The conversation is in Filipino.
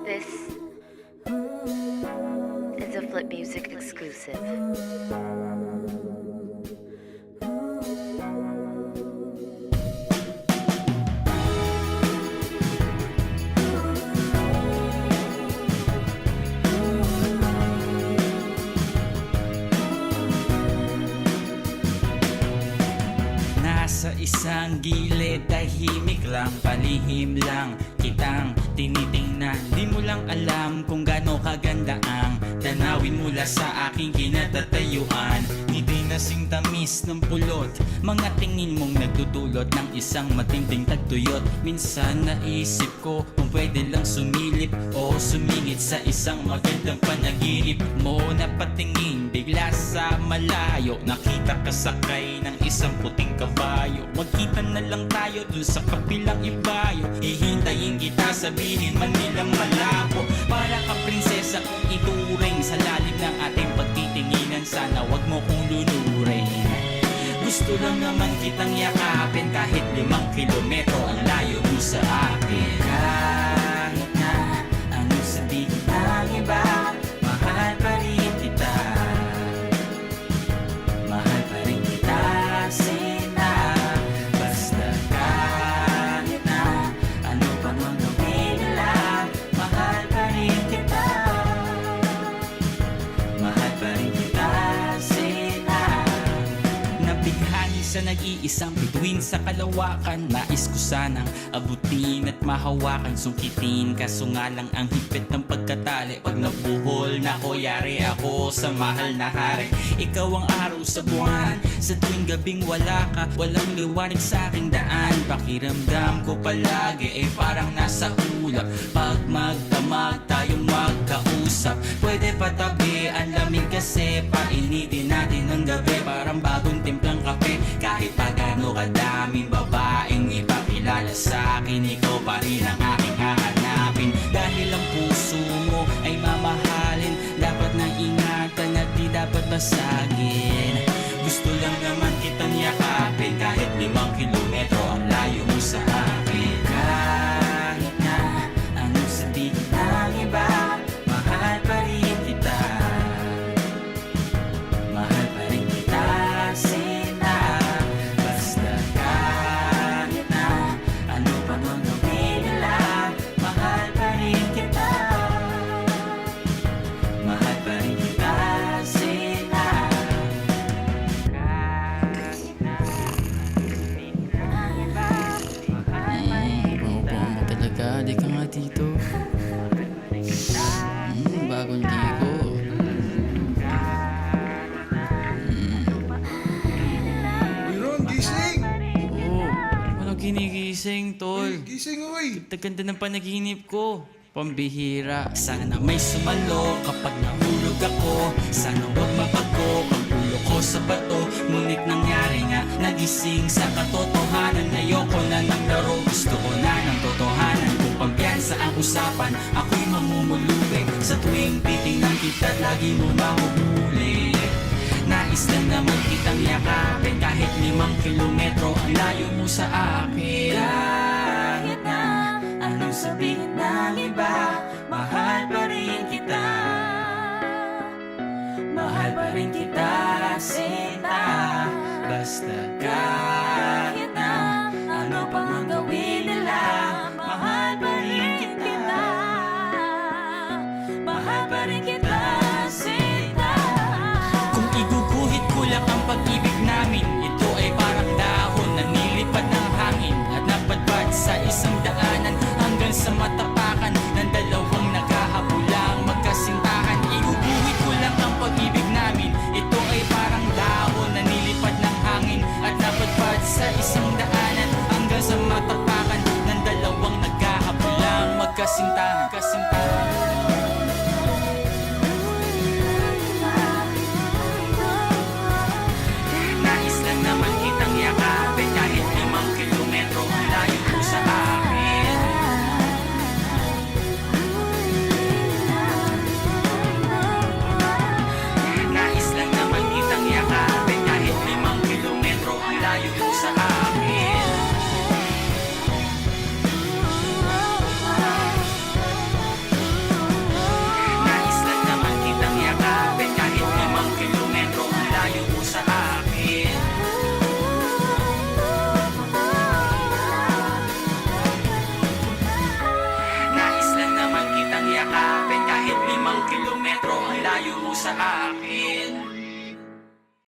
This is a Flip Music exclusive. Nasa isang gilid, tahimik lang, palihim lang kitang tinitingnan. Di mo lang alam kung gaano kaganda ang tanawin mula sa aking kinatatayuan. Ngiti na sing tamis ng pulot, mga tingin mong nagdudulot ng isang matinding tagtuyot. Minsan naisip ko kung pwede lang sumilip o sumingit sa isang magandang panaginip mo. Napatingin bigla sa malayo, nakita ka sakay ng isang puting kabayo. Magkita na lang tayo dun sa kabilang ibayo, hihintayin kita, sabihin man nilang malabo. Para ka prinsesa kung ituring sa lalim ng ating pagtitinginan, sana wag mo kong lulurin. Gusto lang naman kitang yakapin, kahit 5 kilometro ang layo mo sa akin. Kahit na anong sabihin ng iba, mahal pa rin kita. Mahal pa rin kita, Sina. Basta kahit na ano pa mang gawin nila, mahal pa rin kita. Mahal pa rin kita, Sina. Nabighani sa nag-iisang bituin sa kalawakan, nais ko sanang abutin at mahawakan, sungkitin, kaso nga lang ang higpit ng pagkatali. Pag nabuhol na ko, yari ako sa mahal na hari. Ikaw ang araw sa buwan, sa tuwing gabing wala ka, walang liwanag sa aking daan. Pakiramdam ko palagi parang nasa ulap. Pag magdamag tayong magkausap, pwede patabi ang lamig kasi painitin natin ng gabi. Parang bagong timplang kape, kahit pa gaano kadaming babaeng ipakilala sa akin, ikaw pa rin ang aking hahanapin. Dahil ang puso mo ay mamahalin, dapat nang ingatan at di dapat basagin. Gusto lang naman kitang yakapin, kahit 5 kilometro ang layo mo sa akin. Kahit na anong sabihin ng iba, mahal pa rin kita. Mahal pa rin kita, Sina. Basta kahit na ano pa mang gawin nila, mahal pa rin kita. Mahal pa rin kita, Sina. Paupuan mo talaga, di ka nga dito. Bagong ligo. Uy Ron, gising! Oo, ano ginigising, tol? Gising uy! Ganda ng panaginip ko. Pambihira. Sana may sumalo kapag nahulog ako, sana wag mapago ang ulo ko sa bato. Ngunit nangyari nga, nagising sa katotohanan. Ayoko na ng laro, gusto ko na ng totohanan. Kung pampiyansa ang usapan, ako'y mamumulubig. Sa tuwing titingnan kita, lagi mo mahuhuli. Nais lang naman kitang yakapin, kahit 5 kilometro ang layo mo sa akin. Kahit na anong sabihin ng iba, mahal pa rin kita. Mahal pa rin kita, Sinta. Basta kahit na ano pang ang gawin nila, mahal pa rin kita. Mahal pa rin kita, Sinta. Kung iguguhit ko lang ang pag-ibig namin, ito ay parang dahon na nilipad ng hangin at napadpad sa isang daanan hanggang sa matapakan ng dalawang naghahabulang magkasintahan. Iguguhit ko lang ang pag-ibig namin, ito ay parang dahon na nilipad ng hangin at napadpad sa isang daanan hanggang sa matapakan ng dalawang naghahabulang magkasintahan. Nais lang naman kitang yakapin, kahit 5 kilometro ang layo mo sa akin. Nais lang naman kitang yakapin, kahit 5 kilometro ang layo mo sa akin. yakapin kahit 5 kilometro ang layo mo sa akin.